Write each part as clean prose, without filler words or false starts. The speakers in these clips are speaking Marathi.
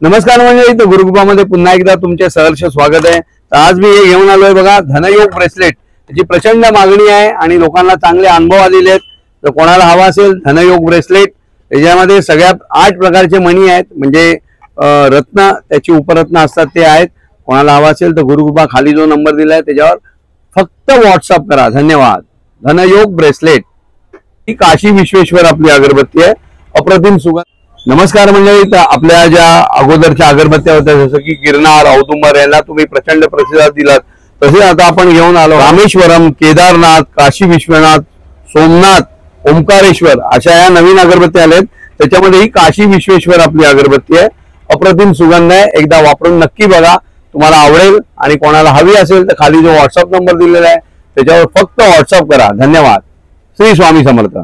नमस्कार मंडळी, तर गुरुकृपामध्ये पुन्हा एकदा तुमचे सहर्ष स्वागत आहे। तर आज मी हे घेऊन आलोय बघा, धनयोग ब्रेसलेट। याची प्रचंड मागणी आहे आणि लोकांना चांगले अनुभव आलेले आहेत। तर कोणाला हवा असेल धनयोग ब्रेसलेट, याच्यामध्ये सगळ्यात 8 प्रकारचे मणी आहेत, म्हणजे रत्न त्याची उपरत्न असतात ते आहेत। कोणाला हवा असेल तर गुरुकृपा खाली जो नंबर दिलाय त्याच्यावर फक्त व्हॉट्सअप करा। धन्यवाद। धनयोग ब्रेसलेट ही काशी विश्वेश्वर आपली अगरबत्ती आहे, अप्रतिम सुगंध। नमस्कार मंडळी, तर आपल्या ज्या अगोदरच्या अगरबत्त्या होत्या जसं की गिरनार, औदुंबर यांना तुम्ही प्रचंड प्रतिसाद दिलात, तसे आता आपण घेऊन आलो रामेश्वरम, केदारनाथ, काशी विश्वनाथ, सोमनाथ, ओंकारेश्वर अशा या नवीन अगरबत्त्या आल्यात। त्याच्यामध्ये ही काशी विश्वेश्वर आपली अगरबत्ती आहे, अप्रतिम सुगंध आहे। एकदा वापरून नक्की बघा, तुम्हाला आवडेल। आणि कोणाला हवी असेल तर खाली जो व्हॉट्सअप नंबर दिलेला आहे त्याच्यावर फक्त व्हॉट्सअप करा। धन्यवाद। श्री स्वामी समर्थ।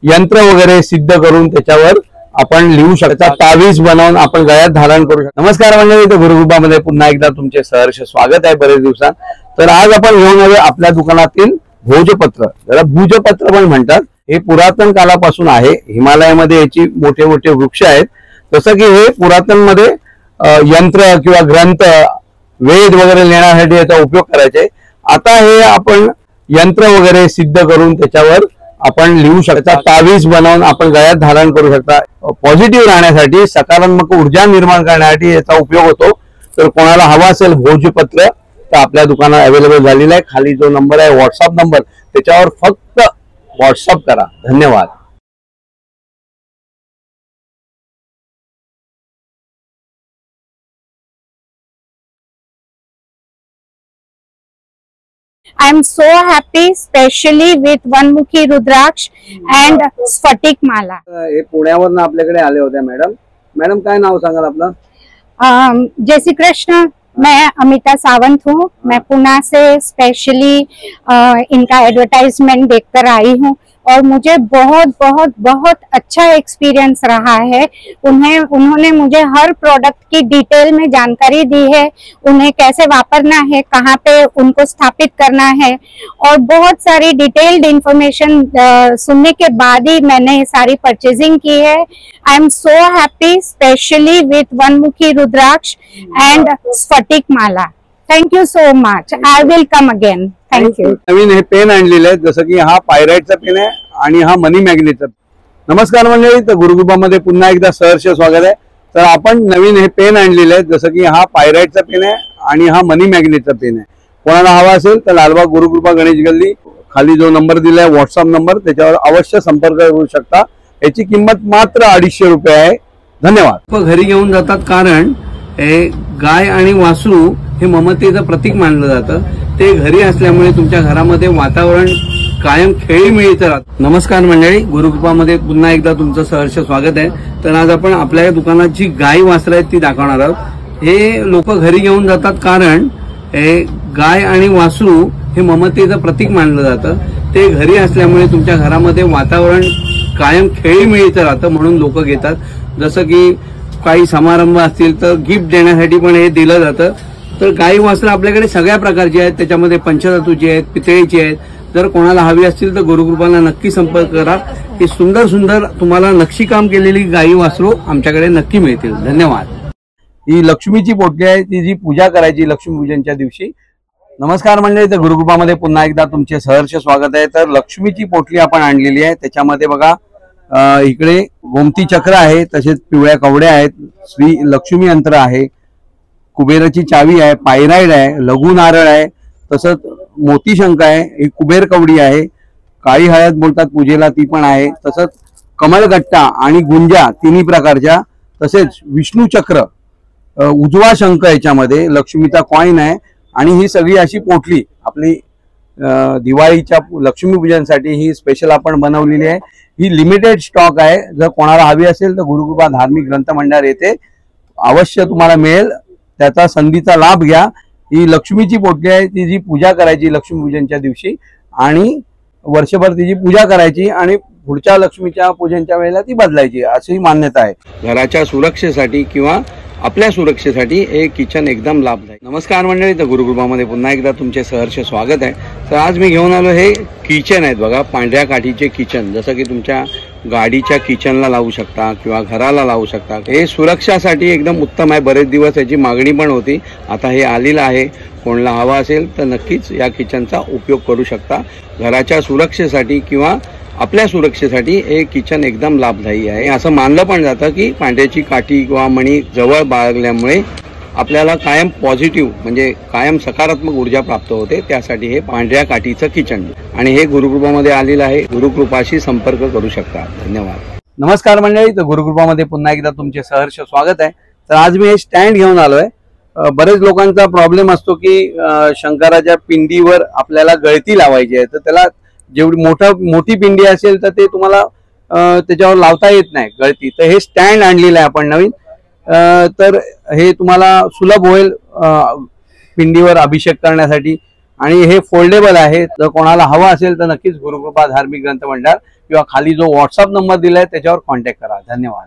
यंत्र वगैरे सिद्ध करून त्याच्यावर आपण लिहू शकता, तावीज बनवून आपण गळ्यात धारण करू शकता। नमस्कार मंडळी, तर गुरुकृपामध्ये पुन्हा एकदा तुमचे सहर्ष स्वागत आहे बरेच दिवसात। तर आज आपण घेऊन आलो आपल्या दुकानातील भोजपत्र, ज्याला भुजपत्र पण म्हणतात। हे पुरातन कालापासून आहे, हिमालयामध्ये याची मोठे मोठे वृक्ष आहेत। जसं की हे पुरातन मध्ये यंत्र किंवा ग्रंथ, वेद वगैरे लिहिण्यासाठी याचा उपयोग करायचे। आता हे आपण यंत्र वगैरे सिद्ध करून त्याच्यावर आपण लिहू शकता, तावीज बनवून आपण गळ्यात धारण करू शकता। पॉझिटिव्ह राहण्यासाठी, सकारात्मक ऊर्जा निर्माण करण्यासाठी याचा उपयोग होतो। तर कोणाला हवा असेल भोजपत्र तर आपल्या दुकानात अवेलेबल झालेला आहे। खाली जो नंबर आहे व्हॉट्सअप नंबर, त्याच्यावर फक्त व्हॉट्सअप करा। धन्यवाद। I am so happy, especially with Vanmukhi Rudraksh and Sphatik Mala. हे पुण्यावरून आपल्याकडे आले होते मॅडम। मॅडम काय नाव सांगाल आपलं? जय श्री कृष्ण। मैं अमिता सावंत हूँ। मैं पुणे से स्पेशली इनका एडवर्टाइजमेंट देखकर आई हूँ और मुझे बहुत बहुत बहुत अच्छा एक्सपीरियंस रहा है। उन्होंने मुझे हर प्रोडक्ट की डिटेल में जानकारी दी है, उन्हें कैसे वापरना है, कहाँ पे उनको स्थापित करना है, और बहुत सारी डिटेल्ड इंफॉर्मेशन सुनने के बाद ही मैंने ये सारी परचेजिंग की है। I am so happy, specially with वनमुखी rudraksha and sphatik mala. Thank you so much. I will come again. Thank you. नवीन हे पेन आणलेले आहेत, जसं की हा पायराइटचा पेन आहे आणि हा मनी मॅग्नेटचा। नमस्कार मंडळी, तर गुरुकृपामध्ये पुन्हा एकदा सहर्ष स्वागत आहे। तर आपण नवीन हे पेन आणलेले आहेत, जसं की हा पायराइटचा पेन आहे आणि हा मनी मॅग्नेटचा पेन आहे। कोणाला हवा असेल तर लालबाग गुरुकृपा गणेश गल्ली खाली जो नंबर दिलाय व्हॉट्सअप नंबर, त्याच्यावर अवश्य संपर्क करू शकता। याची किंमत मात्र 250 रुपये आहे। धन्यवाद। घरी घेऊन जातात कारण गाय आणि वासरू हे ममतेचं प्रतीक मानलं जातं। ते घरी असल्यामुळे तुमच्या घरामध्ये वातावरण कायम खेळीमेळीचं राहतं। नमस्कार मंडळी, गुरुकृपामध्ये पुन्हा एकदा तुमचं सहर्ष स्वागत आहे। तर आज आपण आपल्या दुकानात जी गाय वासरं आहेत ती दाखवणार आहोत। हे लोक घरी घेऊन जातात कारण गाय आणि वासरू हे ममतेचं प्रतीक मानलं जातं। ते घरी असल्यामुळे तुमच्या घरामध्ये वातावरण कायम खेळीमेळीचं राहतं, म्हणून लोक घेतात। जसं की काही समारंभ असतील तर गिफ्ट देण्यासाठी पण हे दिलं जातं। तर गाई वासरं आपल्याकडे सगळ्या प्रकारची आहेत, त्याच्यामध्ये पंचधातूची आहेत, पितळेची आहेत। जर कोणाला हवी असतील तर गुरुकृपाला नक्की संपर्क करा। ही सुंदर सुंदर तुम्हाला नक्षीकाम केलेली गाई वासरू आमच्याकडे नक्की मिळतील। धन्यवाद। ही लक्ष्मीची पोटली आहे, ती जी पूजा करायची लक्ष्मीपूजनच्या दिवशी। नमस्कार मंडळी, तर गुरुकृपामध्ये पुन्हा एकदा तुमचे सहर्ष स्वागत आहे। तर लक्ष्मीची पोटली आपण आणलेली आहे, त्याच्यामध्ये बघा इकडे गोमती चक्र आहे, तसेच पिवळ्या कवड्या आहेत, श्री लक्ष्मी यंत्र आहे, कुबेराची चावी आहे, पायराइड आहे, लघु नारळ आहे, तसंच मोती शंख आहे, ही कुबेर कवडी आहे, काळी हळद बोलतात पूजेला ती पण आहे, तसंच कमलगट्टा आणि गुंजा तिन्ही प्रकारच्या, तसेच विष्णू चक्र, उजवा शंख याच्यामध्ये लक्ष्मीचा कॉइन आहे। आणि ही सगळी अशी पोटली आपली दिवाळीच्या लक्ष्मीपूजनसाठी ही स्पेशल आपण बनवलेली आहे। ही लिमिटेड स्टॉक आहे, जर कोणाला हवी असेल तर गुरुकृपा धार्मिक ग्रंथ मंडळ येथे अवश्य तुम्हाला मिळेल, त्याचा संधीचा लाभ घ्या। ही लक्ष्मीची पोटली आहे, ती जी पूजा करायची लक्ष्मीपूजनच्या दिवशी आणि वर्षभर तिची पूजा करायची आणि पुढच्या लक्ष्मीच्या पूजनच्या वेळेला ती बदलायची, अशी मान्यता आहे। घराच्या सुरक्षेसाठी किंवा आपल्या सुरक्षेसाठी हे किचन एकदम लाभदायक। नमस्कार मंडळी, तर गुरुकृपामध्ये पुन्हा एकदा तुमचे सहर्ष स्वागत आहे। तर आज मी घेऊन आलो हे किचन आहेत बघा, पांढऱ्या काठीचे किचन। जसं की तुमच्या गाडीच्या किचनला लावू शकता किंवा घराला लावू शकता। हे सुरक्षासाठी एकदम उत्तम आहे। बरेच दिवस याची मागणी पण होती, आता हे आलेलं आहे। कोणाला हवा असेल तर नक्कीच या किचनचा उपयोग करू शकता। घराच्या सुरक्षेसाठी किंवा आपल्या सुरक्षेसाठी हे किचन एकदम लाभदायी आहे। असं मानलं पण जातं की पांढऱ्याची काठी किंवा मणी जवळ बाळगल्यामुळे आपल्याला कायम पॉझिटिव्ह म्हणजे कायम सकारात्मक ऊर्जा प्राप्त होते। त्यासाठी हे पांढऱ्या काठीचं किचन आणि हे गुरुकृपामध्ये आलेलं आहे। गुरुकृपाशी संपर्क करू शकता। धन्यवाद। नमस्कार मंडळी, तर गुरुकृपामध्ये पुन्हा एकदा तुमचे सहर्ष स्वागत आहे। तर आज मी हे स्टँड घेऊन आलोय। बरेच लोकांचा प्रॉब्लेम असतो की शंकराच्या पिंडीवर आपल्याला गळती लावायची आहे, तर त्याला जेवढी मोठी पिंडी असेल तर ते तुम्हाला त्याच्यावर लावता येत नाही गळती। तर हे स्टँड आणलेलं आहे आपण नवीन, तर हे तुम्हाला सुलभ होईल पिंडीवर अभिषेक करण्यासाठी आणि हे फोल्डेबल आहे। जर कोणाला हवा असेल तर नक्कीच गुरुकृपा धार्मिक ग्रंथ भंडार किंवा खाली जो व्हॉट्सअप नंबर दिलाय त्याच्यावर कॉन्टॅक्ट करा। धन्यवाद।